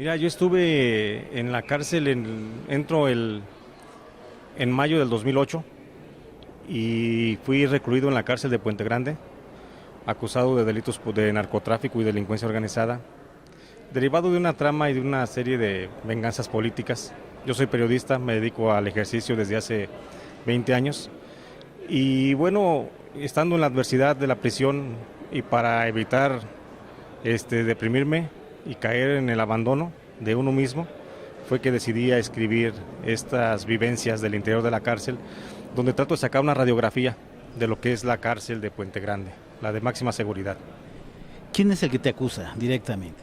Mira, yo estuve en la cárcel, en mayo del 2008 y fui recluido en la cárcel de Puente Grande, acusado de delitos de narcotráfico y delincuencia organizada, derivado de una trama y de una serie de venganzas políticas. Yo soy periodista, me dedico al ejercicio desde hace 20 años y bueno, estando en la adversidad de la prisión y para evitar deprimirme y caer en el abandono de uno mismo, fue que decidí a escribir estas vivencias del interior de la cárcel, donde trato de sacar una radiografía de lo que es la cárcel de Puente Grande, la de máxima seguridad. ¿Quién es el que te acusa directamente?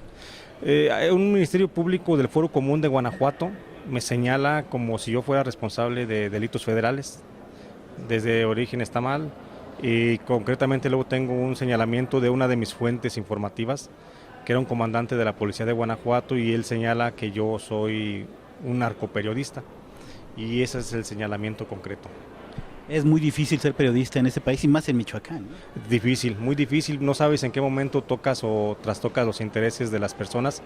Un ministerio público del Foro Común de Guanajuato me señala como si yo fuera responsable de delitos federales. Desde origen está mal y concretamente luego tengo un señalamiento de una de mis fuentes informativas, que era un comandante de la policía de Guanajuato, y él señala que yo soy un narcoperiodista y ese es el señalamiento concreto. Es muy difícil ser periodista en ese país y más en Michoacán, ¿no? Difícil, muy difícil, no sabes en qué momento tocas o trastocas los intereses de las personas,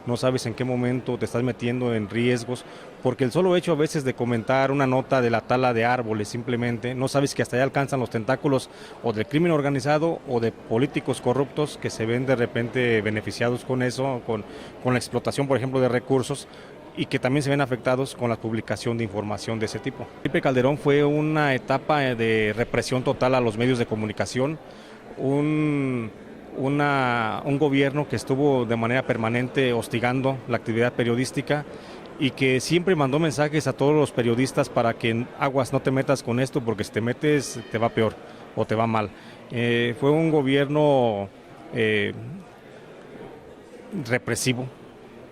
no sabes en qué momento te estás metiendo en riesgos, porque el solo hecho a veces de comentar una nota de la tala de árboles simplemente, no sabes que hasta allá alcanzan los tentáculos o del crimen organizado o de políticos corruptos que se ven de repente beneficiados con eso, con la explotación, por ejemplo, de recursos, y que también se ven afectados con la publicación de información de ese tipo. Felipe Calderón fue una etapa de represión total a los medios de comunicación, un gobierno que estuvo de manera permanente hostigando la actividad periodística y que siempre mandó mensajes a todos los periodistas para que aguas, no te metas con esto porque si te metes te va peor o te va mal. Fue un gobierno represivo.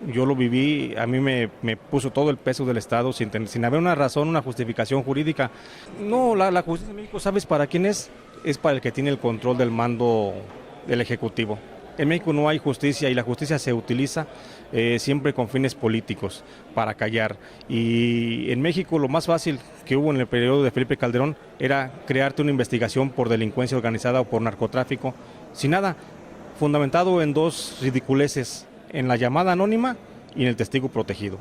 Yo lo viví, a mí me puso todo el peso del Estado sin haber una razón, una justificación jurídica. No, la justicia en México, ¿sabes para quién es? Es para el que tiene el control del mando del Ejecutivo. En México no hay justicia y la justicia se utiliza siempre con fines políticos para callar. Y en México lo más fácil que hubo en el periodo de Felipe Calderón era crearte una investigación por delincuencia organizada o por narcotráfico, sin nada, fundamentado en dos ridiculeces: en la llamada anónima y en el testigo protegido.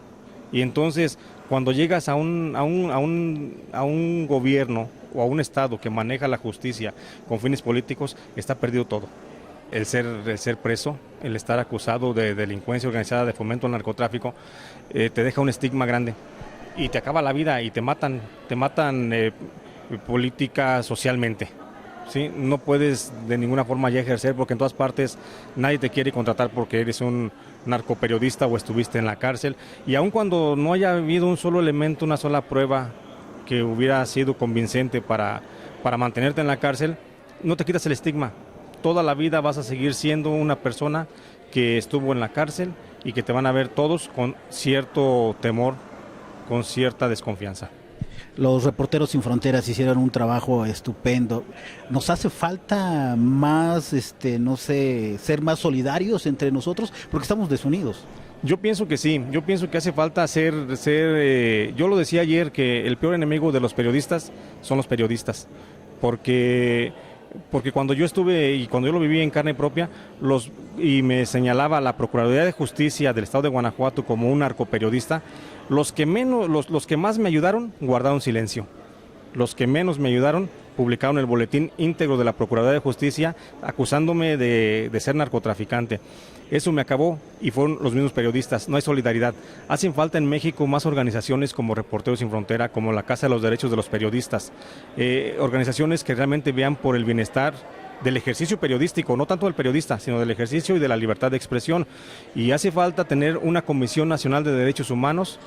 Y entonces, cuando llegas a un gobierno o a un Estado que maneja la justicia con fines políticos, está perdido todo. El ser preso, el estar acusado de delincuencia organizada, de fomento al narcotráfico, te deja un estigma grande y te acaba la vida y te matan política, socialmente. ¿Sí? No puedes de ninguna forma ya ejercer porque en todas partes nadie te quiere contratar porque eres un narcoperiodista o estuviste en la cárcel, y aun cuando no haya habido un solo elemento, una sola prueba que hubiera sido convincente para mantenerte en la cárcel, no te quitas el estigma. Toda la vida vas a seguir siendo una persona que estuvo en la cárcel y que te van a ver todos con cierto temor, con cierta desconfianza. Los Reporteros Sin Fronteras hicieron un trabajo estupendo. ¿Nos hace falta más, no sé, ser más solidarios entre nosotros? Porque estamos desunidos. Yo pienso que sí, yo pienso que hace falta yo lo decía ayer, que el peor enemigo de los periodistas son los periodistas, porque cuando yo estuve y cuando yo lo viví en carne propia, y me señalaba la Procuraduría de Justicia del Estado de Guanajuato como un narcoperiodista, los que más me ayudaron guardaron silencio. Los que menos me ayudaron publicaron el boletín íntegro de la Procuraduría de Justicia acusándome de ser narcotraficante. Eso me acabó y fueron los mismos periodistas. No hay solidaridad. Hacen falta en México más organizaciones como Reporteros Sin Frontera, como la Casa de los Derechos de los Periodistas. Organizaciones que realmente vean por el bienestar del ejercicio periodístico, no tanto del periodista, sino del ejercicio y de la libertad de expresión. Y hace falta tener una Comisión Nacional de Derechos Humanos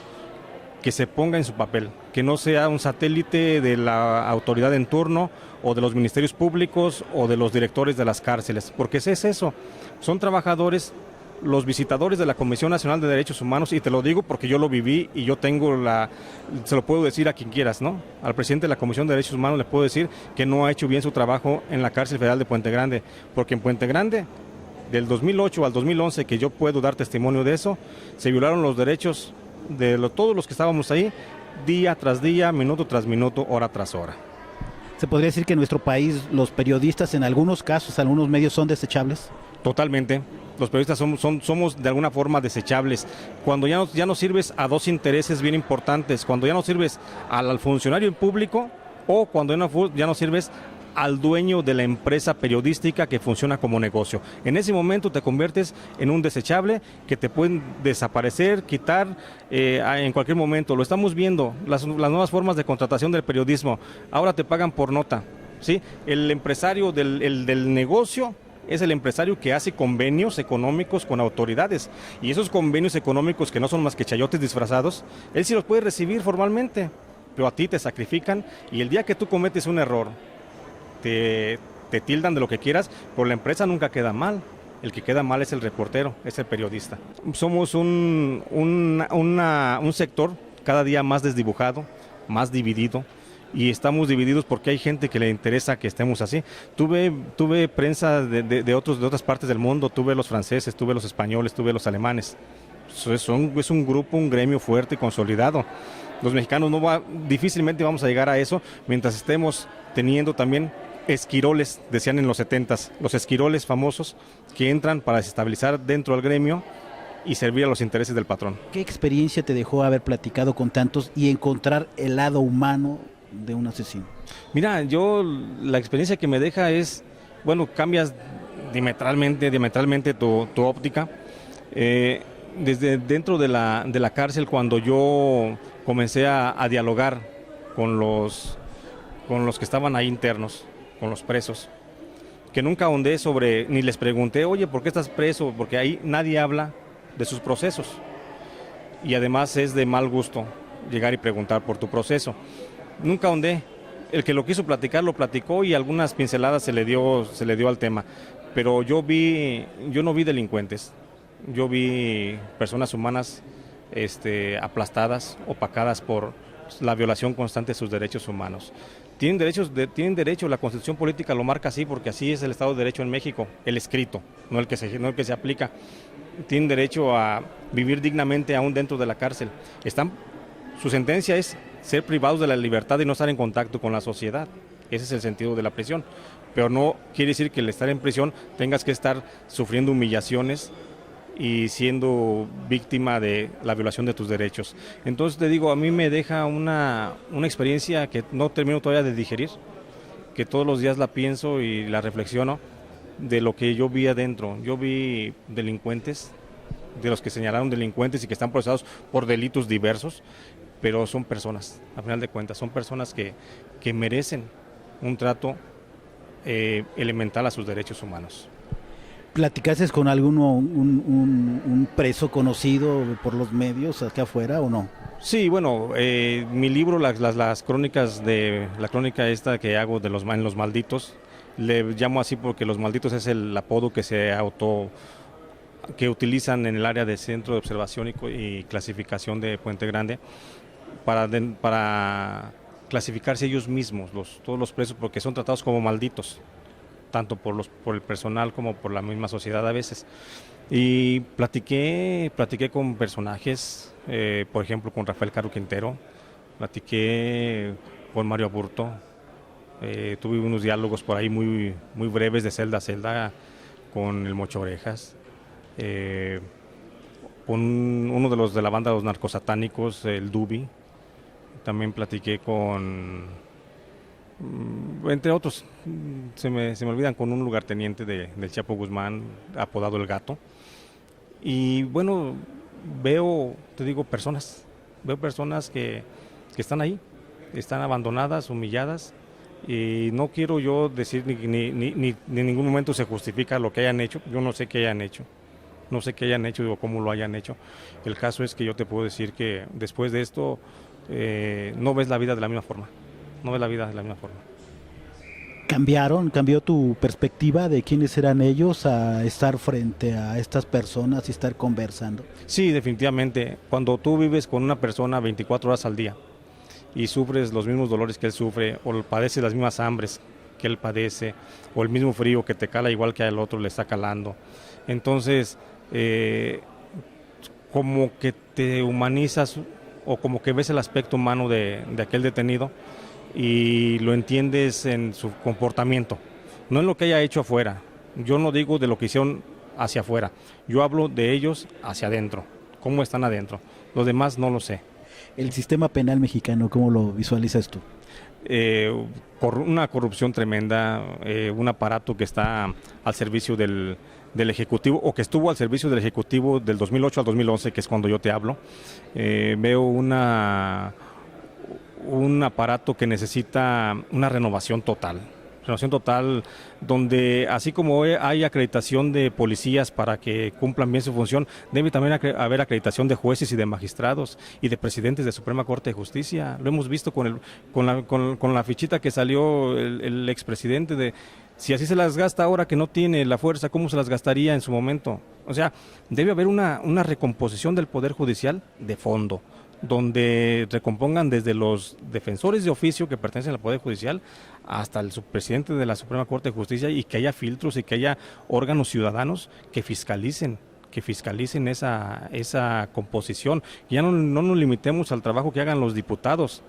que se ponga en su papel, que no sea un satélite de la autoridad en turno o de los ministerios públicos o de los directores de las cárceles, porque es eso, son trabajadores, los visitadores de la Comisión Nacional de Derechos Humanos, y te lo digo porque yo lo viví y yo se lo puedo decir a quien quieras, ¿no? Al presidente de la Comisión de Derechos Humanos le puedo decir que no ha hecho bien su trabajo en la cárcel federal de Puente Grande, porque en Puente Grande, del 2008 al 2011, que yo puedo dar testimonio de eso, se violaron los derechos de todos los que estábamos ahí, día tras día, minuto tras minuto, hora tras hora. ¿Se podría decir que en nuestro país los periodistas en algunos casos, algunos medios son desechables? Totalmente. Los periodistas somos de alguna forma desechables. Cuando ya no sirves a dos intereses bien importantes, cuando ya no sirves al funcionario público o cuando ya no sirves al dueño de la empresa periodística que funciona como negocio. En ese momento te conviertes en un desechable que te pueden desaparecer, quitar en cualquier momento. Lo estamos viendo, las nuevas formas de contratación del periodismo. Ahora te pagan por nota, ¿sí? El empresario del negocio es el empresario que hace convenios económicos con autoridades, y esos convenios económicos, que no son más que chayotes disfrazados, él sí los puede recibir formalmente, pero a ti te sacrifican, y el día que tú cometes un error, te tildan de lo que quieras, pero la empresa nunca queda mal. El que queda mal es el reportero, es el periodista. Somos un sector cada día más desdibujado, más dividido, y estamos divididos porque hay gente que le interesa que estemos así. Tuve prensa de otras partes del mundo, tuve los franceses, tuve los españoles, tuve los alemanes. Es un grupo, un gremio fuerte y consolidado. Los mexicanos difícilmente vamos a llegar a eso mientras estemos teniendo también esquiroles, decían en los 70s, los esquiroles famosos que entran para desestabilizar dentro del gremio y servir a los intereses del patrón. ¿Qué experiencia te dejó haber platicado con tantos y encontrar el lado humano de un asesino? Mira, la experiencia que me deja es, bueno, cambias diametralmente tu óptica. Desde dentro de la cárcel, cuando yo comencé a dialogar con los que estaban ahí internos, con los presos, que nunca ahondé ni les pregunté, oye, ¿por qué estás preso? Porque ahí nadie habla de sus procesos, y además es de mal gusto llegar y preguntar por tu proceso. Nunca ahondé. El que lo quiso platicar lo platicó y algunas pinceladas se le dio al tema, pero yo no vi delincuentes, yo vi personas humanas aplastadas, opacadas por la violación constante de sus derechos humanos. Tienen derecho, la Constitución política lo marca así, porque así es el Estado de Derecho en México, el escrito, no el que se aplica. Tienen derecho a vivir dignamente aún dentro de la cárcel. Su sentencia es ser privados de la libertad y no estar en contacto con la sociedad. Ese es el sentido de la prisión. Pero no quiere decir que al estar en prisión tengas que estar sufriendo humillaciones y siendo víctima de la violación de tus derechos. Entonces te digo, a mí me deja una experiencia que no termino todavía de digerir, que todos los días la pienso y la reflexiono de lo que yo vi adentro. Yo vi delincuentes, de los que señalaron delincuentes y que están procesados por delitos diversos, pero son personas, a final de cuentas, son personas que merecen un trato elemental a sus derechos humanos. ¿Platicaste con alguno, un preso conocido por los medios acá afuera o no? Sí, bueno, mi libro, las crónicas la crónica esta que hago en Los Malditos, le llamo así porque Los Malditos es el apodo que utilizan en el área de Centro de Observación y Clasificación de Puente Grande para clasificarse ellos mismos, todos los presos, porque son tratados como malditos, tanto por el personal como por la misma sociedad a veces. Y platiqué con personajes, por ejemplo con Rafael Caro Quintero, platiqué con Mario Aburto, tuve unos diálogos por ahí muy, muy breves de celda a celda con el Mocho Orejas, con uno de los de la banda de los narcosatánicos, el Dubi. También platiqué entre otros, se me olvidan, con un lugarteniente del Chapo Guzmán, apodado El Gato. Y bueno, veo personas que están ahí, están abandonadas, humilladas, y no quiero yo decir ni en ningún momento se justifica lo que hayan hecho. Yo no sé qué hayan hecho, o cómo lo hayan hecho. El caso es que yo te puedo decir que después de esto no ves la vida de la misma forma. ¿Cambió tu perspectiva de quiénes eran ellos a estar frente a estas personas y estar conversando? Sí, definitivamente. Cuando tú vives con una persona 24 horas al día y sufres los mismos dolores que él sufre, o padeces las mismas hambres que él padece, o el mismo frío que te cala igual que al otro le está calando, entonces como que te humanizas, o como que ves el aspecto humano de aquel detenido y lo entiendes en su comportamiento, no en lo que haya hecho afuera, Yo no digo de lo que hicieron hacia afuera, yo hablo de ellos hacia adentro, cómo están adentro. Los demás no lo sé. El sistema penal mexicano, ¿cómo lo visualizas tú? Una corrupción tremenda, un aparato que está al servicio del Ejecutivo, o que estuvo al servicio del Ejecutivo del 2008 al 2011, que es cuando yo te hablo. Veo un aparato que necesita una renovación total, donde así como hay acreditación de policías para que cumplan bien su función, debe también haber acreditación de jueces y de magistrados y de presidentes de Suprema Corte de Justicia. Lo hemos visto con la fichita que salió el expresidente de si así se las gasta ahora que no tiene la fuerza, ¿cómo se las gastaría en su momento? O sea, debe haber una recomposición del Poder Judicial de fondo, donde recompongan desde los defensores de oficio que pertenecen al Poder Judicial hasta el subpresidente de la Suprema Corte de Justicia, y que haya filtros y que haya órganos ciudadanos que fiscalicen esa composición. Ya no nos limitemos al trabajo que hagan los diputados,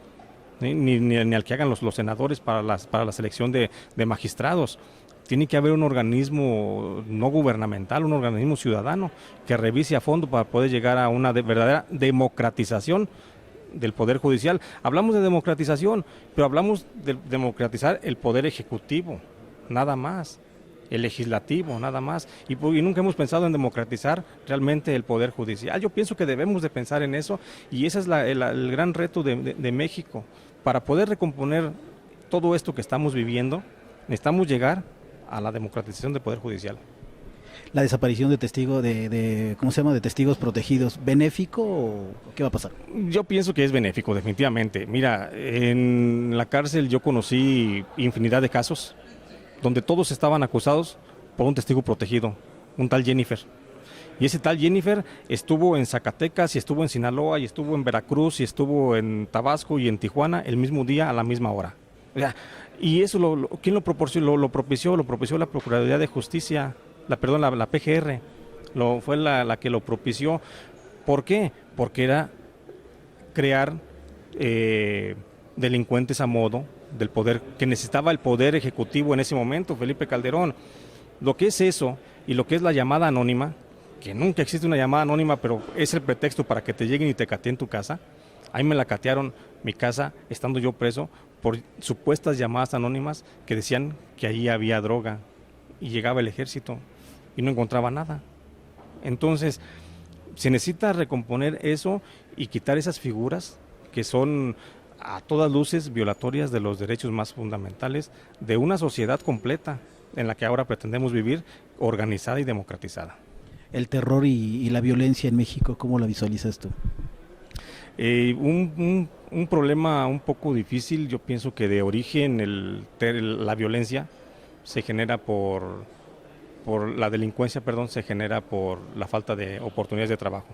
¿sí? Ni al que hagan los senadores para la selección de magistrados. Tiene que haber un organismo no gubernamental, un organismo ciudadano que revise a fondo para poder llegar a una verdadera democratización del Poder Judicial. Hablamos de democratización, pero hablamos de democratizar el Poder Ejecutivo, nada más, el Legislativo, nada más. Y nunca hemos pensado en democratizar realmente el Poder Judicial. Yo pienso que debemos de pensar en eso, y ese es el gran reto de México. Para poder recomponer todo esto que estamos viviendo, necesitamos llegar a la democratización del Poder Judicial. La desaparición de testigos ¿cómo se llama? De testigos protegidos, ¿benéfico o qué va a pasar? Yo pienso que es benéfico, definitivamente. Mira, en la cárcel yo conocí infinidad de casos donde todos estaban acusados por un testigo protegido, un tal Jennifer. Y ese tal Jennifer estuvo en Zacatecas, y estuvo en Sinaloa, y estuvo en Veracruz, y estuvo en Tabasco y en Tijuana el mismo día a la misma hora. O sea, y eso, ¿quién lo proporcionó? Lo propició la Procuraduría de Justicia, la PGR, fue la que lo propició. ¿Por qué? Porque era crear delincuentes a modo del poder, que necesitaba el Poder Ejecutivo en ese momento, Felipe Calderón. Lo que es eso, y lo que es la llamada anónima, que nunca existe una llamada anónima, pero es el pretexto para que te lleguen y te cateen tu casa. Ahí me la catearon mi casa, estando yo preso, por supuestas llamadas anónimas que decían que allí había droga, y llegaba el ejército y no encontraba nada. Entonces, se necesita recomponer eso y quitar esas figuras que son a todas luces violatorias de los derechos más fundamentales de una sociedad completa en la que ahora pretendemos vivir, organizada y democratizada. El terror y la violencia en México, ¿cómo la visualizas tú? Un problema un poco difícil. Yo pienso que de origen la violencia se genera por la delincuencia, se genera por la falta de oportunidades de trabajo.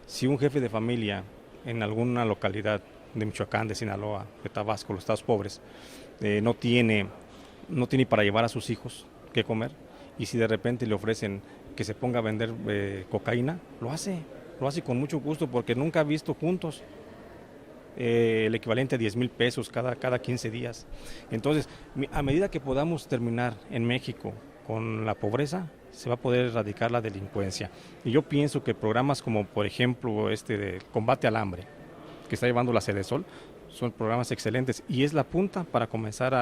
Si un jefe de familia en alguna localidad de Michoacán, de Sinaloa, de Tabasco, los estados pobres, no tiene para llevar a sus hijos qué comer, y si de repente le ofrecen que se ponga a vender cocaína, lo hace con mucho gusto, porque nunca ha visto juntos el equivalente a 10,000 pesos cada 15 días. Entonces, a medida que podamos terminar en México con la pobreza, se va a poder erradicar la delincuencia. Y yo pienso que programas como, por ejemplo, de combate al hambre, que está llevando la Sedesol, son programas excelentes, y es la punta para comenzar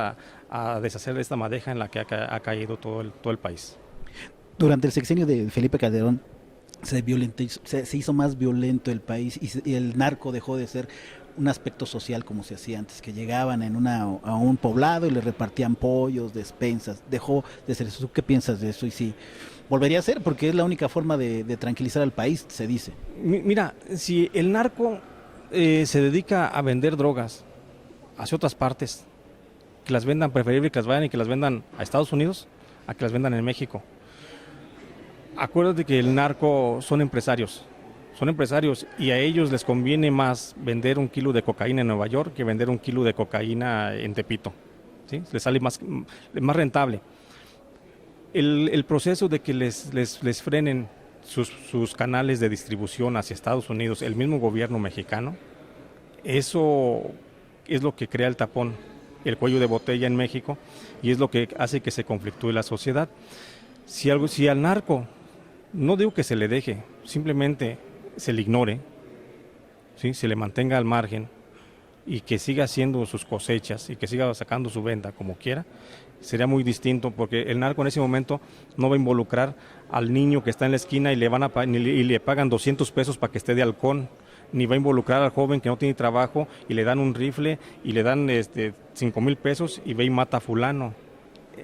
a deshacer esta madeja en la que ha caído todo el país. Durante el sexenio de Felipe Calderón se hizo más violento el país, y el narco dejó de ser un aspecto social como se hacía antes, que llegaban a un poblado y le repartían pollos, despensas. Dejó de ser eso. ¿Tú qué piensas de eso? Y si volvería a ser, porque es la única forma de tranquilizar al país, se dice. Mira, si el narco se dedica a vender drogas hacia otras partes, que las vendan, preferible que las vayan y que las vendan a Estados Unidos, a que las vendan en México. Acuérdate que el narco son empresarios, y a ellos les conviene más vender 1 kilo de cocaína en Nueva York que vender 1 kilo de cocaína en Tepito, ¿sí? Les sale más rentable. El proceso de que les frenen sus canales de distribución hacia Estados Unidos, el mismo gobierno mexicano, eso es lo que crea el tapón, el cuello de botella en México, y es lo que hace que se conflictúe la sociedad. Si al narco, no digo que se le deje, simplemente se le ignore, ¿sí? Se le mantenga al margen y que siga haciendo sus cosechas y que siga sacando su venta como quiera, sería muy distinto, porque el narco en ese momento no va a involucrar al niño que está en la esquina y le pagan 200 pesos para que esté de halcón, ni va a involucrar al joven que no tiene trabajo y le dan un rifle y le dan 5,000 pesos y ve y mata a fulano.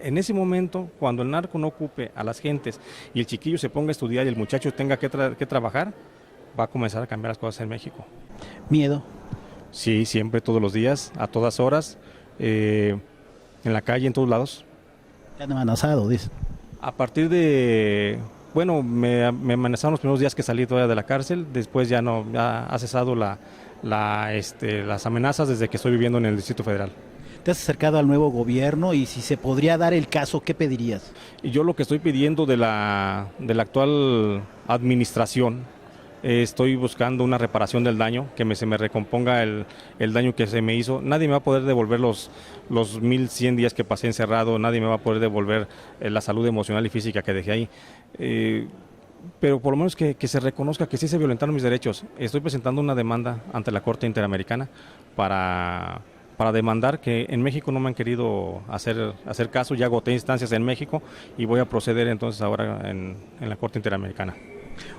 En ese momento, cuando el narco no ocupe a las gentes y el chiquillo se ponga a estudiar y el muchacho tenga que trabajar, va a comenzar a cambiar las cosas en México. Miedo. Sí, siempre, todos los días, a todas horas, en la calle, en todos lados. Te han amenazado, dice. A partir de, bueno, me amenazaron los primeros días que salí todavía de la cárcel, después ya no, ya ha cesado las amenazas desde que estoy viviendo en el Distrito Federal. Te has acercado al nuevo gobierno y si se podría dar el caso, ¿qué pedirías? Y yo lo que estoy pidiendo de la actual administración, estoy buscando una reparación del daño, que se me recomponga el daño que se me hizo. Nadie me va a poder devolver los 1,100 días que pasé encerrado, nadie me va a poder devolver la salud emocional y física que dejé ahí. Pero por lo menos que se reconozca que sí se violentaron mis derechos. Estoy presentando una demanda ante la Corte Interamericana para demandar que en México no me han querido hacer caso, ya agoté instancias en México y voy a proceder entonces ahora en la Corte Interamericana.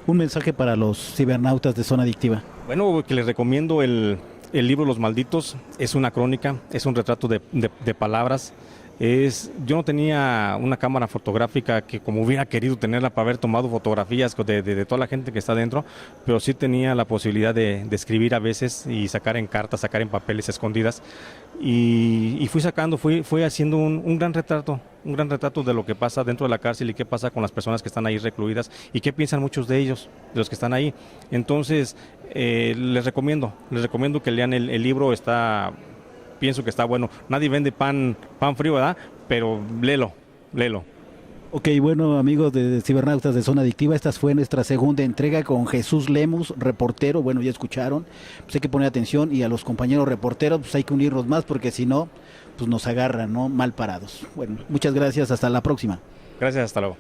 Un mensaje para los cibernautas de Zona Adictiva. Bueno, que les recomiendo el libro Los Malditos, es una crónica, es un retrato de palabras. Yo no tenía una cámara fotográfica que como hubiera querido tenerla para haber tomado fotografías de toda la gente que está dentro, pero sí tenía la posibilidad de escribir a veces y sacar en cartas, sacar en papeles escondidas. Y fui haciendo un gran retrato de lo que pasa dentro de la cárcel y qué pasa con las personas que están ahí recluidas y qué piensan muchos de ellos, de los que están ahí. Entonces, les recomiendo que lean el libro, pienso que está bueno. Nadie vende pan frío, ¿verdad? Pero léelo. Ok, bueno, amigos de Cibernautas de Zona Adictiva, esta fue nuestra segunda entrega con Jesús Lemus, reportero. Bueno, ya escucharon, pues hay que poner atención y a los compañeros reporteros pues hay que unirnos más porque si no, pues nos agarran, ¿no? Mal parados. Bueno, muchas gracias, hasta la próxima. Gracias, hasta luego.